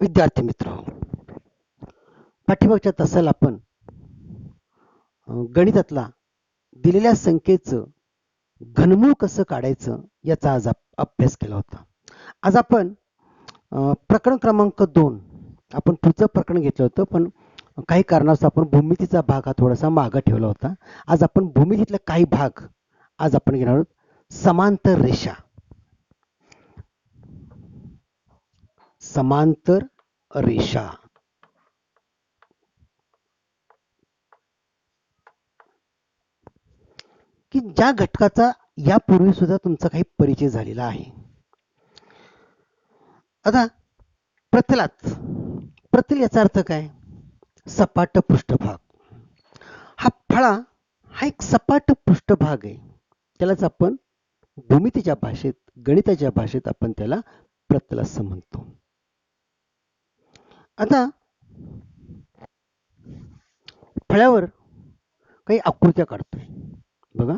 विद्यार्थी मित्र, पाठीमागच्या तासाला आपण गणितातला दिलेल्या संख्येचं घनमूळ कसं काढायचं याचा आज अभ्यास केला होता. आज आपण प्रकरण क्रमांक 2 आपण पुढचं प्रकरण घेतलं होतं, पण काही कारणास्तव आपण भूमितीचा भाग हा थोडासा मागं ठेवला होता. आज आपण भूमितीतले काही भाग आज आपण घेणार आहोत. समांतर रेषा, समांतर रेषा. की ज्या घटकाचा यापूर्वी सुद्धा तुमचा काही परिचय झालेला आहे. आता प्रतल याचा अर्थ काय? सपाट पृष्ठभाग. हा फळा हा एक सपाट पृष्ठभाग आहे. त्यालाच आपण भूमितीच्या भाषेत, गणिताच्या भाषेत आपण त्याला प्रतल असं म्हणतो. आता फळ्यावर काही आकृत्या काढतोय बघा.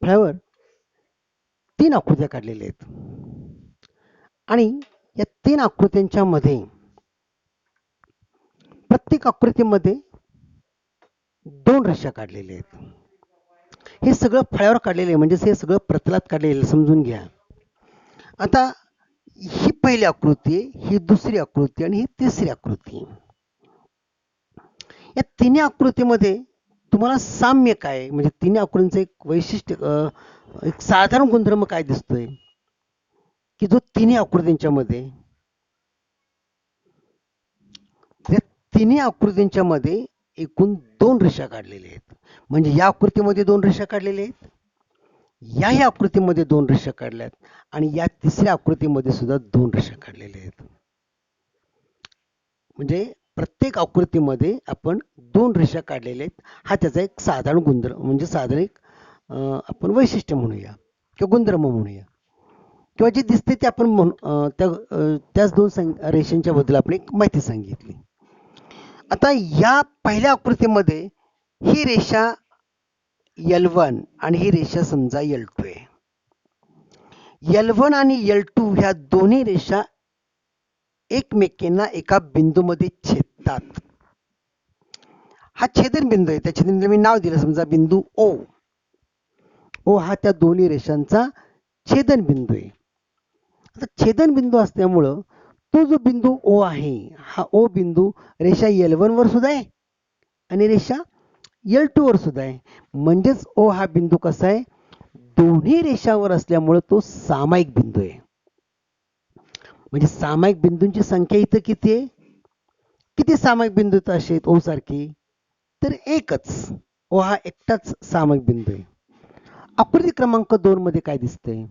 फळ्यावर 3 आकृत्या काढलेल्या आहेत आणि या 3 आकृत्यांच्या मध्ये प्रत्येक आकृतीमध्ये 2 रेषा काढलेल्या आहेत. हे सगळं फळ्यावर काढलेलं आहे, म्हणजे हे सगळं प्रतलात काढलेलं आहे, समजून घ्या. आता ही पहिली आकृती, ही दुसरी आकृती आणि ही तिसरी आकृती. या तिन्ही आकृतीमध्ये तुम्हाला साम्य काय, म्हणजे तिन्ही आकृतींचं एक वैशिष्ट्य, एक साधारण गुणधर्म काय दिसतोय की जो तिन्ही आकृतींच्या मध्ये, तिन्ही आकृतींच्या मध्ये एकूण 2 रेषा काढलेल्या आहेत. म्हणजे या आकृतीमध्ये 2 रेषा काढलेल्या आहेत, या आकृतीमध्ये 2 रेषा काढल्यात आणि या तिसऱ्या आकृतीमध्ये सुद्धा 2 रेषा काढलेल्या आहेत. म्हणजे प्रत्येक आकृतीमध्ये आपण 2 रेषा काढलेल्या आहेत. हा त्याचा एक साधारण गुणधर्म, म्हणजे साधारण एक आपण वैशिष्ट्य म्हणूया किंवा गुणधर्म म्हणूया, किंवा जे दिसते ते आपण त्याच 2 रेषांच्या बद्दल आपण एक माहिती सांगितली. आता या पहिल्या आकृतीमध्ये ही रेषा L1 आणि ही रेषा समजा L2 आहे. L1 आणि L2 ह्या दोन्ही रेषा एकमेकांना एका बिंदूमध्ये छेदतात. हा छेदन बिंदू आहे. त्या छेदन मी नाव दिलं, समजा बिंदू O. O हा त्या दोन्ही रेषांचा छेदन बिंदू आहे. आता छेदन बिंदू असल्यामुळं तो जो बिंदू O आहे, हा O बिंदू रेषा L1 वर सुद्धा आहे आणि रेषा L2 वर सुद्धा आहे. म्हणजेच O हा बिंदू कसा आहे, दोन्ही रेषावर असल्यामुळे तो सामायिक बिंदू आहे. म्हणजे सामायिक बिंदूंची संख्या इथं किती आहे? किती सामायिक बिंदू असे आहेत O सारखे? तर एकच. O हा एकटाच सामायिक बिंदू आहे. आकृती क्रमांक 2 मध्ये काय दिसतंय?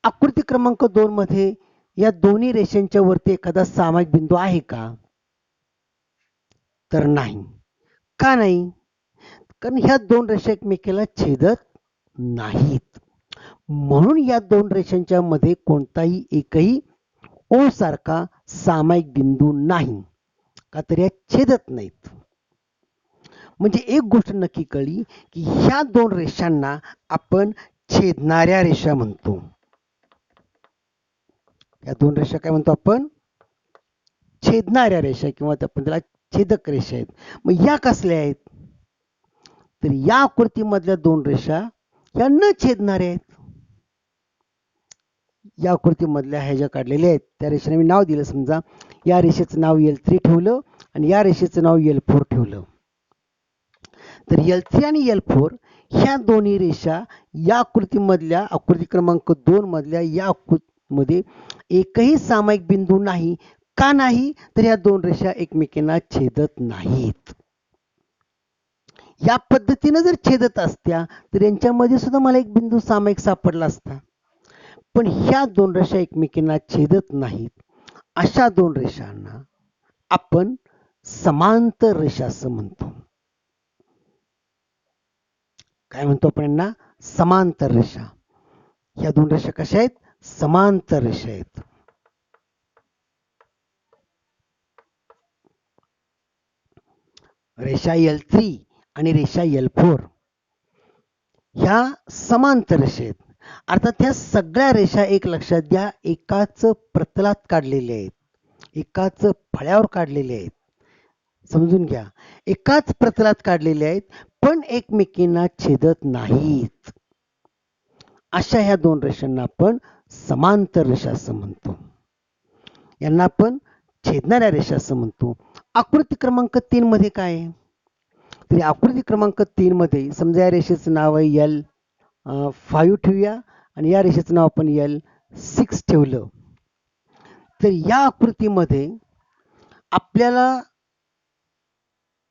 आकृती क्रमांक 2 मध्ये या दोन्ही रेषांच्या वरती एखादा सामायिक बिंदू आहे का? तर नाही. का नाही? कारण ह्या 2 रेषा एकमेकाला छेदत नाहीत. म्हणून या 2 रेषांच्या मध्ये कोणताही एकही O सारखा सामायिक बिंदू नाही, का तर या छेदत नाहीत. म्हणजे एक गोष्ट नक्की कळली की ह्या 2 रेषांना आपण छेदणाऱ्या रेषा म्हणतो. या 2 रेषा काय म्हणतो आपण? छेदणाऱ्या रेषा, किंवा आपण त्याला छेदक रेषा आहेत. मग या कसल्या आहेत? तर या आकृतीमधल्या 2 रेषा या न छेदणाऱ्या आहेत. या आकृतीमधल्या ह्या ज्या काढलेल्या आहेत त्या रेषेने मी नाव दिलं, समजा या रेषेचं नाव L3 ठेवलं आणि या रेषेचं नाव L4 ठेवलं. तर L3 आणि L4 ह्या दोन्ही रेषा या आकृतीमधल्या आकृती क्रमांक 2 मधल्या या आकृतीमध्ये एकही सामायिक बिंदू नाही. का नाही? तर या दोन रेषा एकमेकांना छेदत नाहीत. या पद्धतीने जर छेदत असत्या तर यांच्यामध्ये सुद्धा मला एक बिंदू सामायिक सापडला असता. पण ह्या दोन रेषा एकमेकांना छेदत नाहीत. अशा दोन रेषांना आपण समांतर रेषा असं म्हणतो. काय म्हणतो आपण यांना? समांतर रेषा. ह्या दोन रेषा कशा आहेत? समांतर रेषा आहेत. रेषा L3 आणि रेषा L4 ह्या समांतर रेषा आहेत. अर्थात ह्या सगळ्या रेषा एक लक्षात द्या, एकाच प्रतलात काढलेल्या आहेत, एकाच फळ्यावर काढलेल्या आहेत. समजून घ्या, एकाच प्रतलात काढलेल्या आहेत पण एकमेकींना छेदत नाहीत. अशा ह्या दोन रेषांना आपण समांतर रेषा असं म्हणतो. यांना आपण छेदणाऱ्या रेषा असं म्हणतो. आकृती क्रमांक 3 मध्ये काय आहे? तर आकृती क्रमांक 3 मध्ये समजा या रेषेचं नाव आहे L5 ठेवूया आणि या रेषेचं नाव आपण L6 ठेवलं. तर या आकृतीमध्ये आपल्याला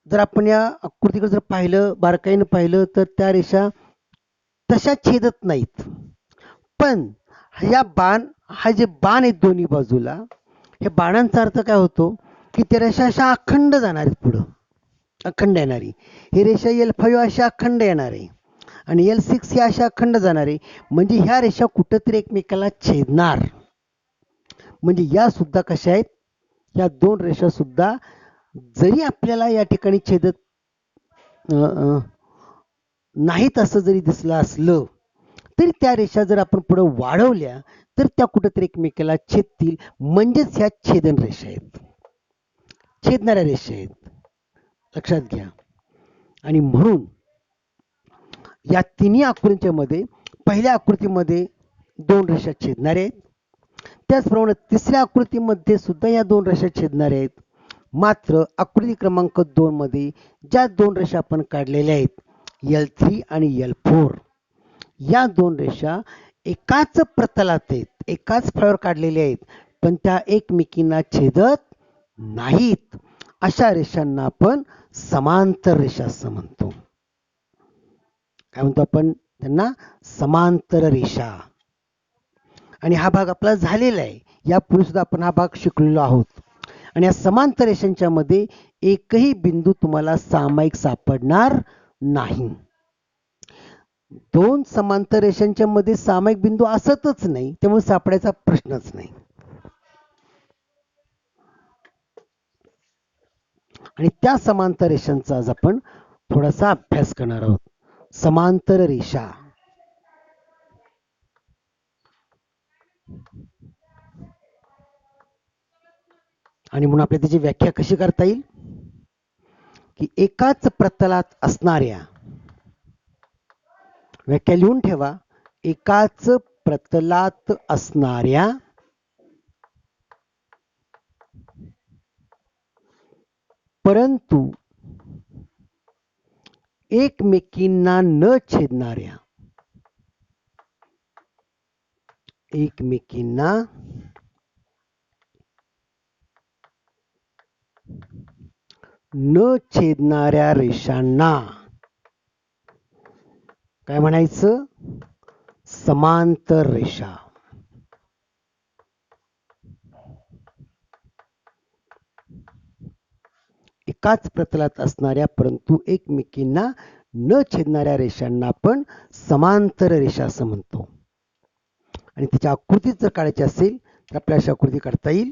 जर आपण या आकृतीकडे जर पाहिलं, बारकाईनं पाहिलं, तर त्या रेषा तशा छेदत नाहीत. पण हा जे बाण आहेत दोन्ही बाजूला, हे बाणांचा अर्थ काय होतो की त्या रेषा अशा अखंड जाणार आहेत, पुढं अखंड येणारी. ही रेषा L5 अशा अखंड येणार आहे आणि L6 ही अशा अखंड जाणार आहे. म्हणजे ह्या रेषा कुठंतरी एकमेकाला छेदणार. म्हणजे या सुद्धा कशा आहेत? या दोन रेषा सुद्धा जरी आपल्याला या ठिकाणी छेदत नाहीत असं जरी दिसलं असलं तरी त्या रेषा जर आपण पुढे वाढवल्या तर त्या कुठेतरी एकमेकाला छेदतील. म्हणजेच ह्या छेदन रेषा आहेत, छेदणाऱ्या रेषा आहेत, लक्षात घ्या. आणि म्हणून या तिन्ही आकृतीच्या मध्ये पहिल्या आकृतीमध्ये दोन रेषा छेदणाऱ्या आहेत, त्याचप्रमाणे तिसऱ्या आकृतीमध्ये सुद्धा या दोन रेषा छेदणाऱ्या आहेत. मात्र आकृती क्रमांक 2 मध्ये ज्या दोन रेषा आपण काढलेल्या आहेत L3 आणि L4, या दोन रेषा एकाच प्रतलात आहेत, एकाच फळ्यावर काढलेल्या आहेत पण त्या एकमेकींना छेदत नाहीत. अशा रेषांना आपण समांतर रेषा असं म्हणतो. काय म्हणतो आपण त्यांना? समांतर रेषा. आणि हा भाग आपला झालेला आहे, यापूर्वी सुद्धा आपण हा भाग शिकलेलो आहोत. आणि या समांतर रेषांच्या मध्ये एकही बिंदू तुम्हाला सामायिक सापडणार नाही. दोन समांतर रेषांच्या मध्ये सामायिक बिंदू असतच नाही, त्यामुळे सापडायचा प्रश्नच नाही. आणि त्या समांतर रेषांचा आज आपण थोडासा अभ्यास करणार आहोत. समांतर रेषा आणि म्हणून आपल्याला त्याची व्याख्या कशी करता येईल की एकाच प्रतलात असणाऱ्या, व्याख्या लिहून ठेवा, एकाच प्रतलात असणाऱ्या परंतु एकमेकींना न छेदणाऱ्या, एकमेकींना न छेदणाऱ्या रेषांना काय म्हणायचं? समांतर रेषा. एकाच प्रतलात असणाऱ्या परंतु एकमेकींना न छेदणाऱ्या रेषांना आपण समांतर रेषा असं म्हणतो. आणि त्याच्या आकृतीत जर काढायची असेल तर आपल्याला अशी आकृती काढता येईल.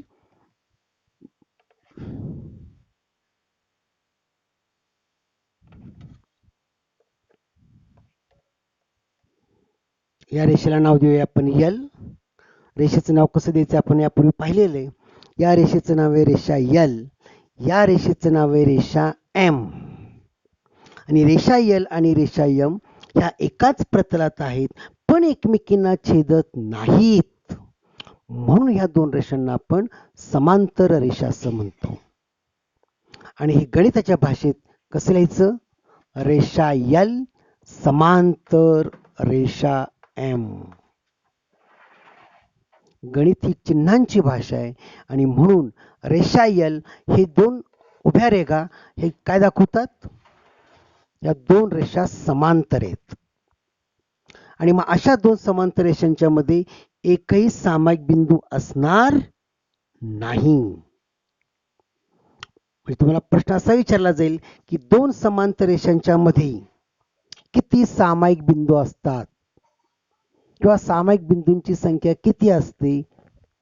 या रेषेला नाव देऊया आपण L. रेषेचं नाव कसं द्यायचं आपण यापूर्वी पाहिलेलं आहे. या रेषेचं नाव आहे रेषा L, या रेषेचं नाव आहे रेषा M. आणि रेषा L आणि रेषा M ह्या एकाच प्रतलात आहेत पण एकमेकींना छेदत नाहीत. म्हणून ह्या दोन रेषांना आपण समांतर रेषा असं म्हणतो. आणि हे गणिताच्या भाषेत कसं लिहायचं? रेषा एल समांतर रेषा एम. गणित ही चिन्हांची भाषा आहे आणि म्हणून रेषा एल हे दोन उभ्या रेषा हे काय दाखवतात? या दोन रेषा समांतर आहेत आणि मग अशा दोन समांतर रेषांच्या मध्ये एकही सामायिक बिंदू असणार नाही. म्हणजे तुम्हाला प्रश्न असा विचारला जाईल की दोन समांतर रेषांच्या मध्ये किती सामायिक बिंदू असतात किंवा सामायिक बिंदूंची संख्या किती असते?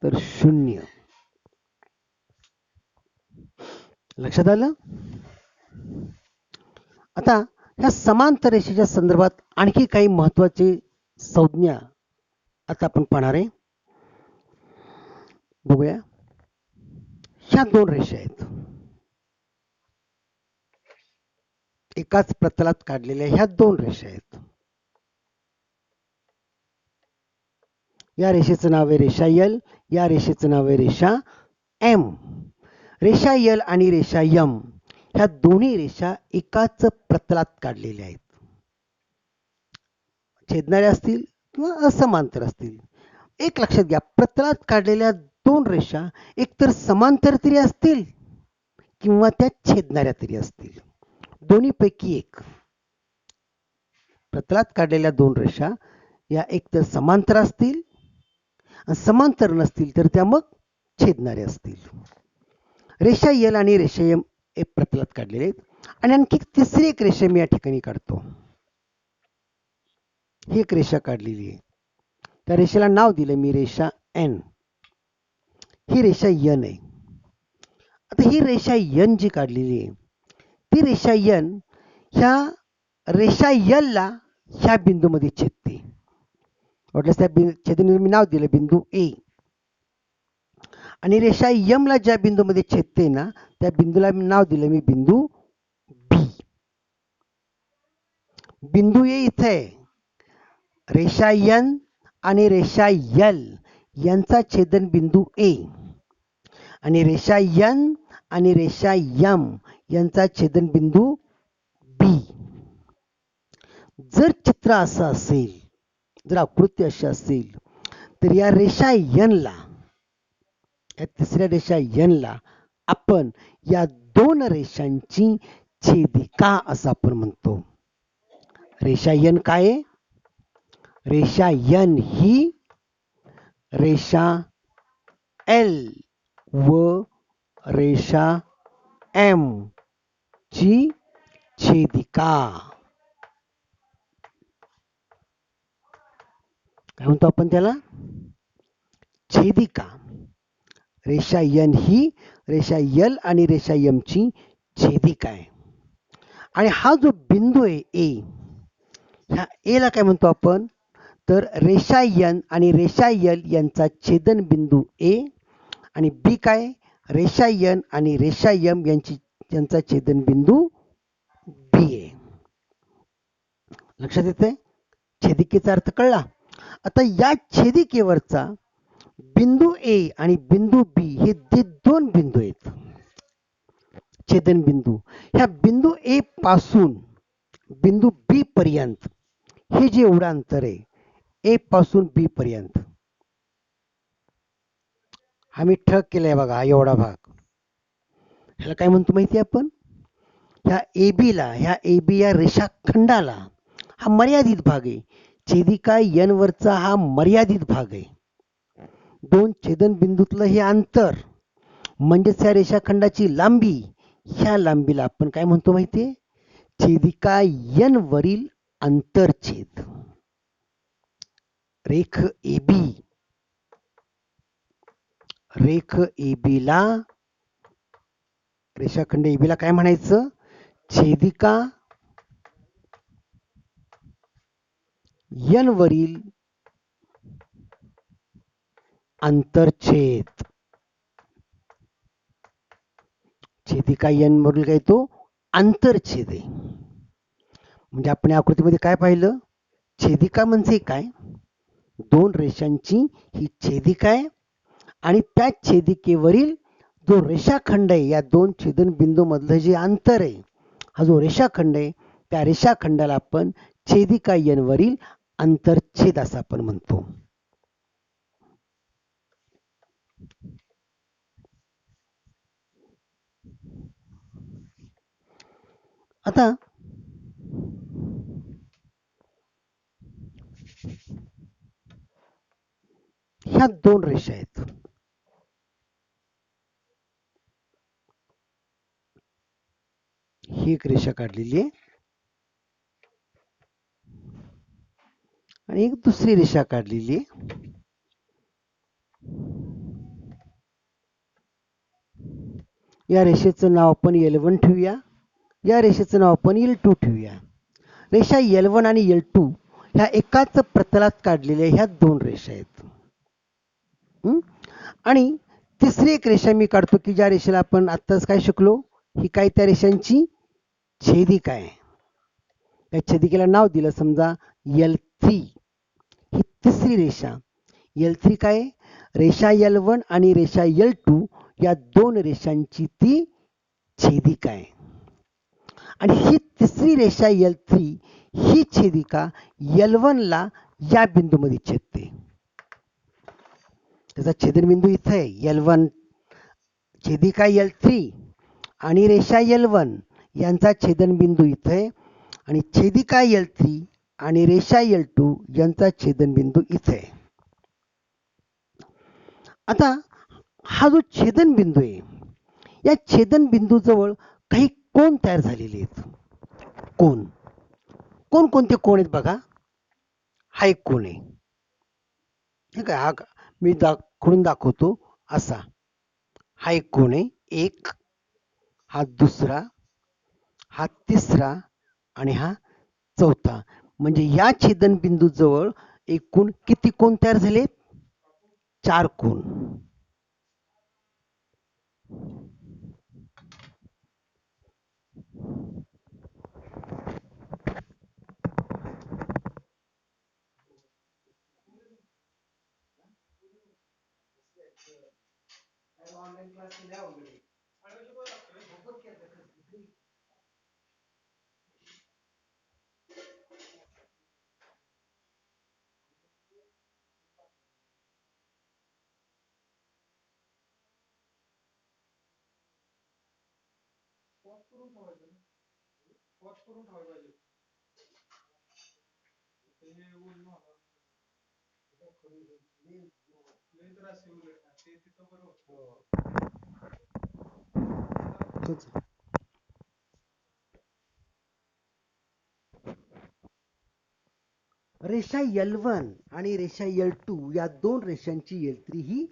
तर 0. लक्षात आलं? आता ह्या समांतर रेषेच्या संदर्भात आणखी काही महत्वाचे संज्ञा आता आपण पाहणार आहे. बघूया. ह्या दोन रेषा आहेत, एकाच प्रतलात काढलेल्या ह्या दोन रेषा आहेत. या रेषेचं नाव आहे रेषा एल, या रेषेचं नाव आहे रेषा एम. रेषा एल आणि रेषा एम ह्या दोन्ही रेषा एकाच प्रतलात काढलेल्या आहेत. छेदणाऱ्या असतील किंवा असमांतर असतील. एक लक्षात घ्या, प्रतलात काढलेल्या दोन रेषा एकतर समांतर तरी असतील किंवा त्या छेदणाऱ्या तरी असतील. दोन्हीपैकी एक. प्रतलात काढलेल्या दोन रेषा या एकतर समांतर असतील, समांतर नसतील तर त्या मग छेदणाऱ्या असतील. रेषा एल आणि रेषा एम एक प्रतलात काढलेले आहेत आणि आणखी तिसरी एक रेषा मी या ठिकाणी काढतो. ही एक रेषा काढलेली आहे, त्या रेषेला नाव दिलं मी रेषा एन. ही रेषा एन आहे. आता ही रेषा एन जी काढलेली आहे ती रेषा एन ह्या रेषा एल ला ह्या बिंदूमध्ये छेदते. वाटल्यास त्या छेदनबिंदूला मी नाव दिलं बिंदू ए. आणि रेषा एम ला ज्या बिंदूमध्ये छेदते ना त्या बिंदूला मी नाव दिलं मी बिंदू बी. बिंदू ए इथे आहे. रेषा एन आणि रेषा एल यांचा छेदन बिंदू ए आणि रेषा एन आणि रेषा एम यांचा छेदन बिंदू बी. जर चित्र असं असेल, जर आकृती अशी असेल तर या रेषा एन ला, या तिसऱ्या रेषा एन ला आपण या दोन रेषांची छेदिका असं आपण म्हणतो. रेषा एन काय आहे? रेषा एन ही रेषा एल व रेषा एम ची छेदिका. काय म्हणतो आपण त्याला? छेदिका. रेषा एन ही रेषा एल आणि रेषा एम ची छेदिका आहे. आणि हा जो बिंदू आहे ए, ह्या ए ला काय म्हणतो आपण? तर रेषा एन आणि रेषा एल यांचा छेदन बिंदू ए आणि बी काय? रेषा एन आणि रेषा एम यांचा छेदन बिंदू बी आहे. लक्षात येतंय? छेदिकेचा अर्थ कळला? आता या छेदिकेवरचा बिंदू ए आणि बिंदू बी हे दोन बिंदू आहेत, छेदन बिंदू. ह्या बिंदू ए पासून बिंदू बी पर्यंत हे जे एवढं अंतर आहे ए पासून बी पर्यंत, हा मी ठळक केलाय बघा, एवढा भाग. ह्याला काय म्हणतो माहिती आपण? ह्या ए बी ला, ह्या ए बी या रेषाखंडाला हा मर्यादित भाग आहे. छेदिका एन वरचा हा मर्यादित भाग आहे. दोन छेदन बिंदूतलं हे अंतर म्हणजेच या रेषाखंडाची लांबी, ह्या लांबीला आपण काय म्हणतो माहितीये? छेदिका एन वरील अंतरछेद. रेख AB, रेख AB ला, रेषाखंड AB ला काय म्हणायचं? छेदिका एन वरील अंतरछेद. छेदिका एन वरील काय? तो अंतरछेद आहे. म्हणजे आपण या आकृतीमध्ये काय पाहिलं? छेदिका म्हणजे काय? दोन रेषांची ही छेदिका आहे आणि त्या छेदिकेवरील जो रेषाखंड आहे, या दोन छेदन बिंदू मधलं जे अंतर आहे, हा जो रेषाखंड आहे त्या रेषाखंडाला आपण छेदिका n वरील अंतरछेद असं आपण म्हणतो. आता ह्या दोन रेषा आहेत. ही एक रेषा काढलेली आहे आणि एक दुसरी रेषा काढलेली आहे. या रेषेचं नाव आपण L1 ठेवूया, या रेषेचं नाव आपण L2 ठेवूया. रेषा L1 आणि L2 ह्या एकाच प्रतलात काढलेल्या ह्या दोन रेषा आहेत. आणि तिसरी एक रेषा मी काढतो की ज्या रेषेला आपण आत्ताच काय शिकलो, ही काय त्या रेषांची छेदिका आहे. त्या छेदिकेला नाव दिलं समजा L3. ही तिसरी रेषा L3 काय, रेषा L1 आणि रेषा L2 या दोन रेषांची ती छेदिका आहे. आणि ही तिसरी रेषा L3 ही छेदिका L1 ला या बिंदूमध्ये छेदते. त्याचा छेदनबिंदू इथे आहे. L1 छेदिका L3 आणि रेषा L1 यांचा छेदनबिंदू इथे आहे आणि छेदिका L3 आणि रेषा L2 यांचा छेदनबिंदू इथे आहे. आता हा जो छेदनबिंदू आहे, या छेदनबिंदू जवळ काही कोन तयार झालेले आहेत. कोन कोणते कोन आहेत बघा. हा एक कोन आहे, ठीक आहे. हा मी खुणून दाखवतो असा. हा एक कोन आहे, एक, हा दुसरा, हा तिसरा आणि हा चौथा. म्हणजे या छेदनबिंदू जवळ एकूण किती कोन तयार झाले? 4 कोन. रेषा L1 आणि रेषा L2 या दोन रेषांची L3 ही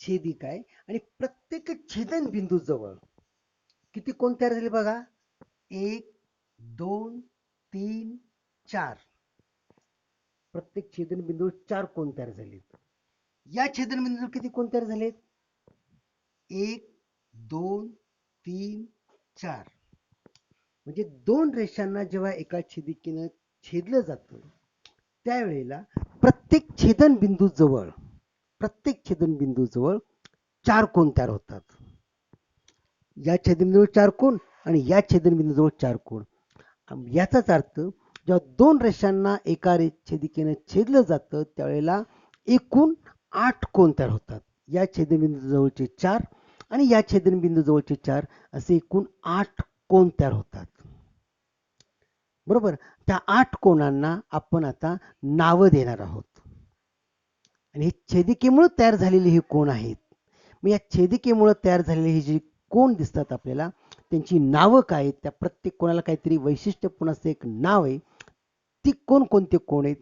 छेदिका आहे आणि प्रत्येक छेदनबिंदू जवळ किती कोन तयार झाले बघा. 1 2 3 4. प्रत्येक छेदनबिंदू 4 कोन तयार झालेत. या छेदनबिंदू किती कोन तयार झालेत? 1 2 3 4. म्हणजे दोन रेषांना जेव्हा एका छेदिकेनं छेदलं जातं त्यावेळेला प्रत्येक छेदनबिंदू जवळ 4 कोन तयार होतात. या छेदनबिंदूवर 4 कोन आणि या छेदनबिंदूजवळ 4 कोन. याचाच अर्थ जेव्हा दोन रेषांना एका छेदिकेनं छेदलं जातं त्यावेळेला एकूण 8 कोन तयार होतात. या छेदनबिंदू जवळचे 4 आणि या छेदनबिंदू जवळचे 4 असे एकूण 8 कोन तयार होतात. बरोबर. त्या 8 कोनांना आपण आता नावं देणार आहोत. आणि हे छेदिकेमुळे तयार झालेले हे कोन आहेत. मग या छेदिकेमुळे तयार झालेले हे जे कोन दिसतात आपल्याला त्यांची नावं काय आहेत? त्या प्रत्येक कोणाला काहीतरी वैशिष्ट्यपूर्ण असं एक नाव आहे. ती कोणते कोन आहेत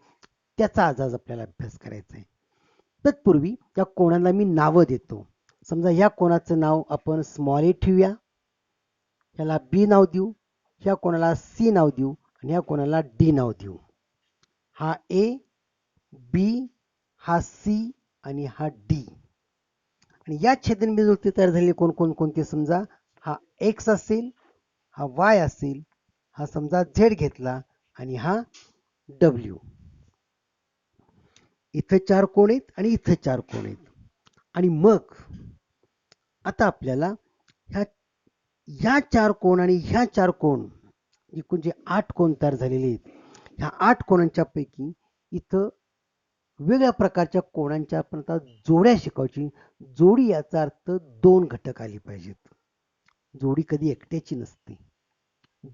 त्याचा आज आपल्याला अभ्यास करायचा आहे. तत्पूर्वी त्या कोणाला मी नावं देतो. समजा ह्या कोणाचं नाव आपण स्मॉल ए ठेवूया, ह्याला बी नाव देऊ, ह्या कोणाला सी नाव देऊ आणि ह्या कोणाला डी नाव देऊ. हा ए, बी, हा सी आणि हा डी. आणि या छेदनबिंदूवरती तयार झालेले कोणते समजा हा एक्स असेल, हा वाय असेल, हा समजा झेड घेतला आणि हा डब्ल्यू. इथे 4 कोन आहेत आणि इथे 4 कोन आहेत. आणि मग आता आपल्याला ह्या 4 कोन आणि ह्या 4 कोन एकूण जे 8 कोन तयार झालेले आहेत, ह्या 8 कोनांच्या पैकी इथं वेगळ्या प्रकारच्या कोनांच्या आपण आता जोड्या शिकवायची. जोडी याचा अर्थ 2 घटक आले पाहिजेत. जोडी कधी एकट्याची नसते.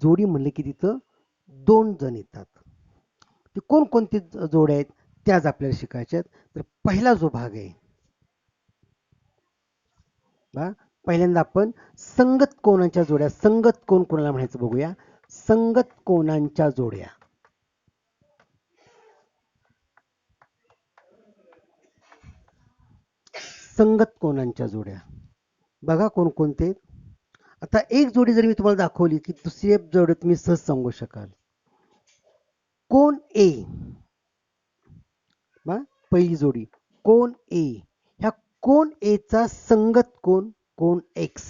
जोडी म्हणले की तिथं 2 जण येतात. ते कोणकोणते जोड्या आहेत त्याच आपल्याला शिकायच्या आहेत. तर पहिला जो भाग आहे, पहिल्यांदा आपण संगत कोनांच्या जोड्या, संगत कोन कोणाला म्हणायचं बघूया. संगत कोनांच्या जोड्या. संगत कोनांच्या जोड्या बघा कोणकोणते. आता एक जोडी जर मी तुम्हाला दाखवली की दुसरी जोडी तुम्ही सहज सांगू शकाल. कोन ए, पहिली जोडी कोन ए, ह्या कोन ए चा संगत कोन कोन एक्स.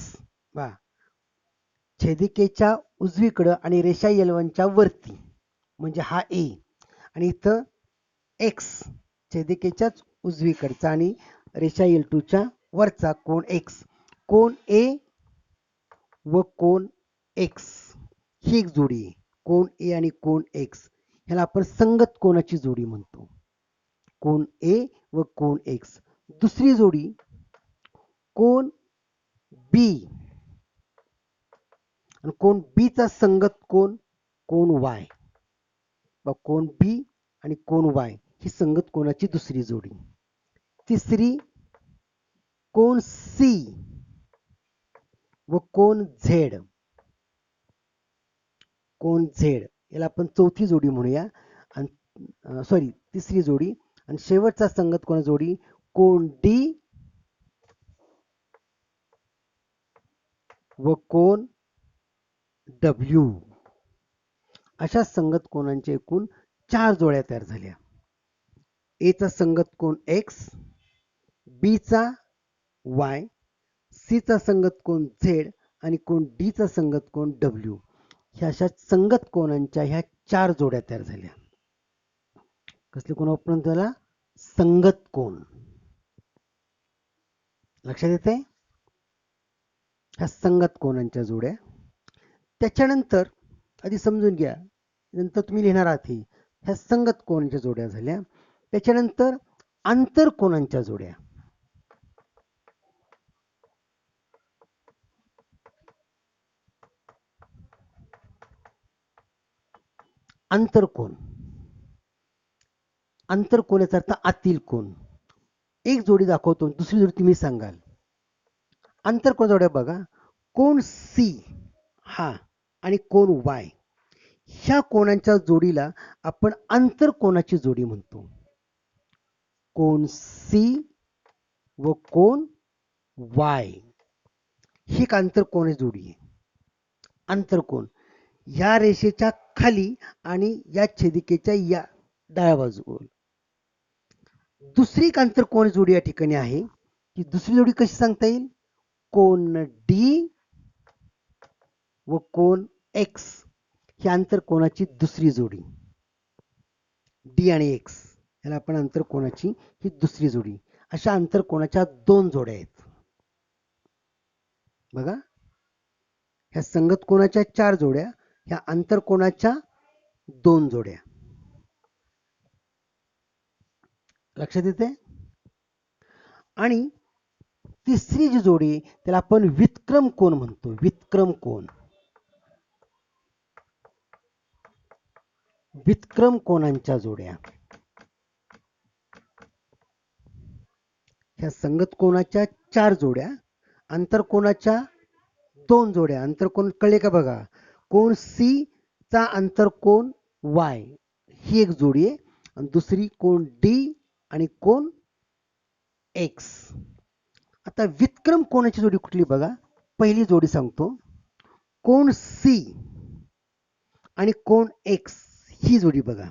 छेदिकेच्या उजवीकडं आणि रेषा L1च्या वरती म्हणजे हा ए, आणि इथं एक्स छेदिकेच्याच उजवीकडचा आणि रेषा L2च्या वरचा कोन एक्स. कोन ए व कोन एक्स ही एक जोडी आहे. कोन ए आणि कोन एक्स ह्याला आपण संगत कोनाची जोडी म्हणतो. कोन ए व कोन एक्स. दुसरी जोडी कोन बी आणि कोन बी चा संगत कोन कोन वाय. कोन बी आणि कोन वाय ही संगत कोनाची दुसरी जोडी. तिसरी कोन सी व कोन झेड. कोन झेड याला आपण चौथी जोडी म्हणूया. आणि सॉरी तिसरी जोडी. आणि शेवटचा संगत कोण जोडी कोन डी व कोन डब्ल्यू. अशा संगत कोनांच्या एकूण 4 जोड्या तयार झाल्या. ए चा संगत कोन एक्स, बी चा वाय, सी चा संगत कोन झेड आणि कोन डी चा संगत कोन डब्ल्यू. ह्या अशा संगत कोनांच्या ह्या 4 जोड्या तयार झाल्या. कसले कोण आपण त्याला संगत कोन. लक्षात येते. ह्या संगत कोनांच्या जोड्या. त्याच्यानंतर आधी समजून घ्या, नंतर तुम्ही लिहिणार आहात ह्या संगत कोनांच्या जोड्या झाल्या. त्याच्यानंतर आंतरकोनांच्या जोड्या. आंतरकोन. आंतरकोन याचा अर्थ आतील कोन. एक जोडी दाखवतो, दुसरी जोडी तुम्ही सांगाल. आंतरकोन जोड्या बघा. कोन सी हा आणि कोन वाय ह्या कोनांच्या जोडीला आपण आंतरकोनाची जोडी म्हणतो. कोन सी व कोन वाय ही एक आंतरकोन जोडी आहे. आंतरकोन या रेषेच्या खाली आणि या छेदिकेच्या या डाव्या बाजूवर. दुसरी एक आंतरकोन जोडी या ठिकाणी आहे. ती दुसरी जोडी कशी सांगता येईल. कोन डी व कोन एक्स ही आंतरकोनाची दुसरी जोडी. डी आणि एक्स याला आपण आंतरकोनाची ही दुसरी जोडी. अशा आंतरकोनाच्या 2 जोड्या आहेत. बघा, ह्या संगत कोनाच्या 4 जोड्या, ह्या आंतरकोनाच्या 2 जोड्या. लक्षात येते. आणि तिसरी जी जोडी त्याला आपण व्युत्क्रम कोन म्हणतो. व्युत्क्रम कोन. व्युत्क्रम कोनांच्या जोड्या. ह्या संगत कोनाच्या 4 जोड्या, आंतरकोनाच्या 2 जोड्या. आंतरकोन कळले का बघा. कोन सी चा आंतरकोन वाय ही एक जोडी आहे. आणि दुसरी कोन डी आणि कोन एक्स. आता व्युत्क्रम कोनाची जोडी कुठली बघा. पहिली जोडी सांगतो. कोन सी आणि कोन एक्स ही जोडी बघा.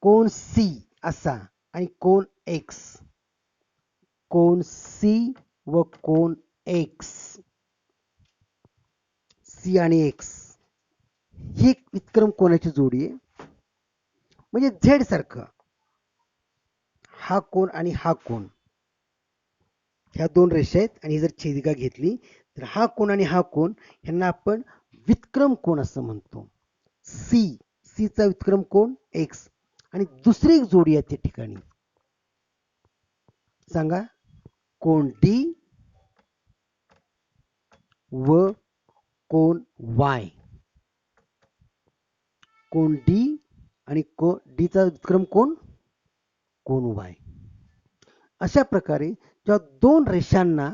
कोन सी असा आणि कोन एक्स. कोन सी व कोन एक्स. सी आणि एक्स ही एक व्युत्क्रम कोनाची जोडी आहे. म्हणजे झेड सारखं हा कोन आणि हा कोन, ह्या 2 रेषा आहेत आणि जर छेदिका घेतली तर हा कोन आणि हा कोन ह्यांना आपण वितक्रम कोन असं म्हणतो. सी चा वितक्रम कोन एक्स आणि दुसरी एक जोडी आहे त्या ठिकाणी सांगा कोन डी व कोन वाय. कोन डी आणि डी चा वितक्रम कोन कोन वाय. अशा प्रकारे जेव्हा दोन रेषांना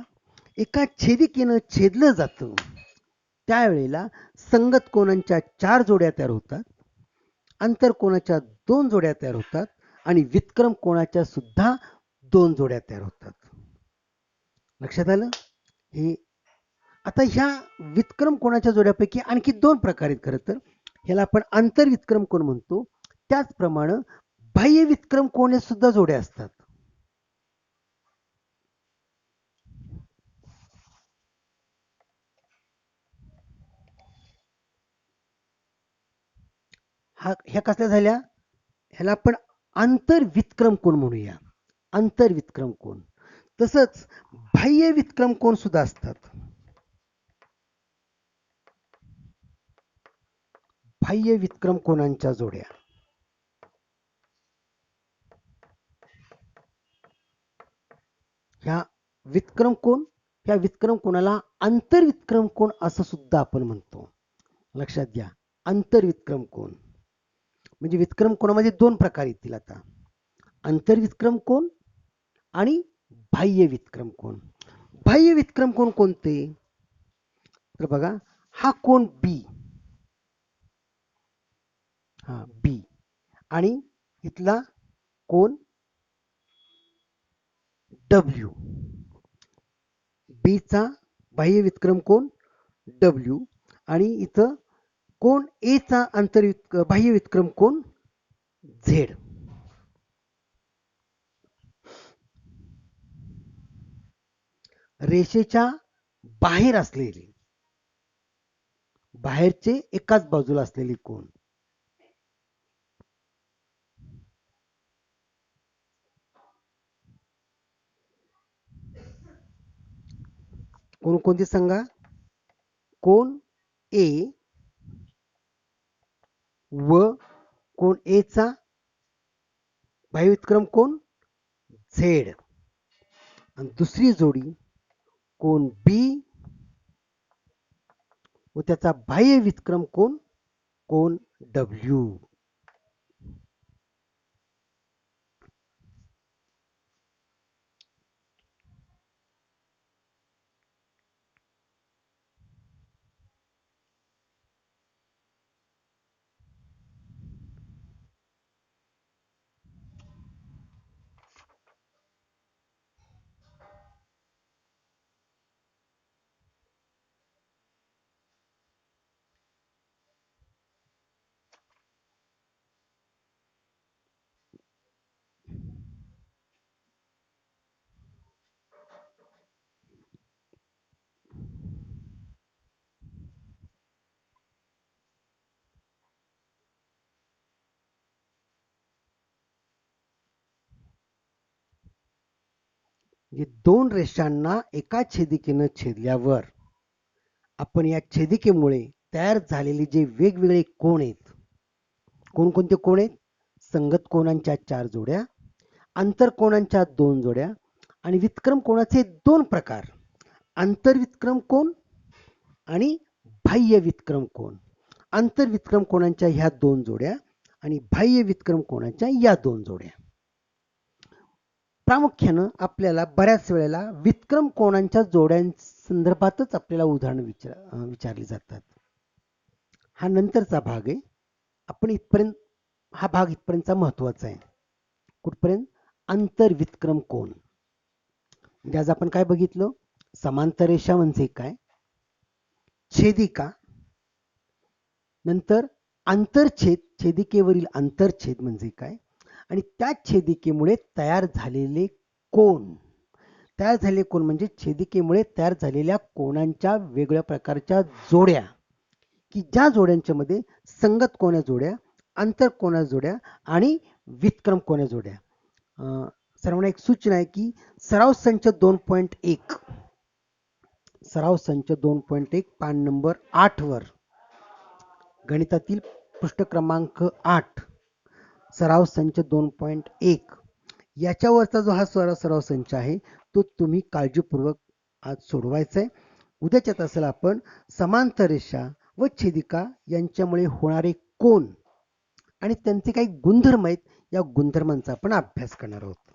एका छेदिकेनं छेदलं जातं त्यावेळेला संगत कोनांच्या 4 जोड्या तयार होतात, अंतर कोनाच्या 2 जोड्या तयार होतात आणि वितक्रम कोनाच्या सुद्धा 2 जोड्या तयार होतात. लक्षात आलं? हे आता ह्या वितक्रम कोनाच्या जोड्यापैकी आणखी 2 प्रकार आहेत. खरं तर ह्याला आपण आंतर वितक्रम कोन म्हणतो. त्याचप्रमाणे बाह्य वितक्रम कोन सुद्धा जोड्या असतात. ह्या कसल्या झाल्या? ह्याला आपण आंतर वितक्रम कोन म्हणूया. आंतर वितक्रम कोन. तसंच बाह्य वितक्रम कोन सुद्धा असतात. बाह्य वितक्रम कोनांच्या जोड्या. ह्या वितक्रम कोन ह्या वितक्रम कोनाला आंतर वितक्रम कोन असं सुद्धा आपण म्हणतो. लक्षात घ्या आंतर वितक्रम कोन म्हणजे वितक्रम कोनामध्ये 2 प्रकार येतील आता. आंतर वितक्रम कोन आणि बाह्य वितक्रम कोन. बाह्य वितक्रम कोन कोणते? तर बघा हा कोन बी, हा बी आणि इथला कोन डब्ल्यू. बी चा बाह्य वितक्रम कोन डब्ल्यू आणि इथं कोन ए चा बाह्य वितक्रम कोन झेड. रेषेच्या बाहेर असलेले बाहेरचे एकाच बाजूला असलेले कोन. कोणते सांगा? कोन ए व कोन ए चा बाह्य वितक्रम कोन झेड आणि दुसरी जोडी कोन बी व त्याचा बाह्य वितक्रम कोन कोन डब्ल्यू. दोन रेषांना एका छेदिकेनं छेदल्यावर आपण या छेदिकेमुळे तयार झालेले जे वेगवेगळे कोन आहेत, कोणकोणते कोन आहेत? संगत कोनांच्या 4 जोड्या, अंतर कोनांच्या 2 जोड्या आणि वितक्रम कोनाचे 2 प्रकार, आंतर वितक्रम कोन आणि बाह्य वितक्रम कोन. आंतर वितक्रम कोनांच्या ह्या 2 जोड्या आणि बाह्य वितक्रम कोनाच्या या 2 जोड्या. प्रामुख्यानं आपल्याला बऱ्याच वेळेला वितक्रम कोनांच्या जोड्यांसंदर्भातच आपल्याला उदाहरण विचारली जातात. हा नंतरचा भाग आहे. आपण इथपर्यंत हा भाग इथपर्यंतचा महत्वाचा आहे. कुठपर्यंत? आंतर वितक्रम कोन. म्हणजे आज आपण काय बघितलं? समांतर रेषा म्हणजे काय, छेदिका, नंतर आंतरछेद, छेदिकेवरील आंतरछेद म्हणजे काय आणि त्या छेदिकेमुळे तयार झालेले कोन. तयार झालेले कोन म्हणजे छेदिकेमुळे तयार झालेल्या कोनांच्या वेगळ्या प्रकारच्या जोड्या की ज्या जोड्यांच्या मध्ये संगत कोना जोड्या, आंतर कोना जोड्या आणि वितक्रम कोना जोड्या. सर्वांना एक सूचना आहे की सराव संच 2.1 सराव संच 2.1 पान नंबर 8 वर गणितातील पृष्ठ क्रमांक 8 सराव संच 2.1 याच्यावरचा जो हा सराव संच आहे तो तुम्ही काळजीपूर्वक आज सोडवायचा आहे. उद्याच्या तासाला आपण समांतर रेषा व छेदिका यांच्यामुळे होणारे कोन आणि त्यांचे काही गुणधर्म आहेत, या गुणधर्मांचा आपण अभ्यास करणार आहोत.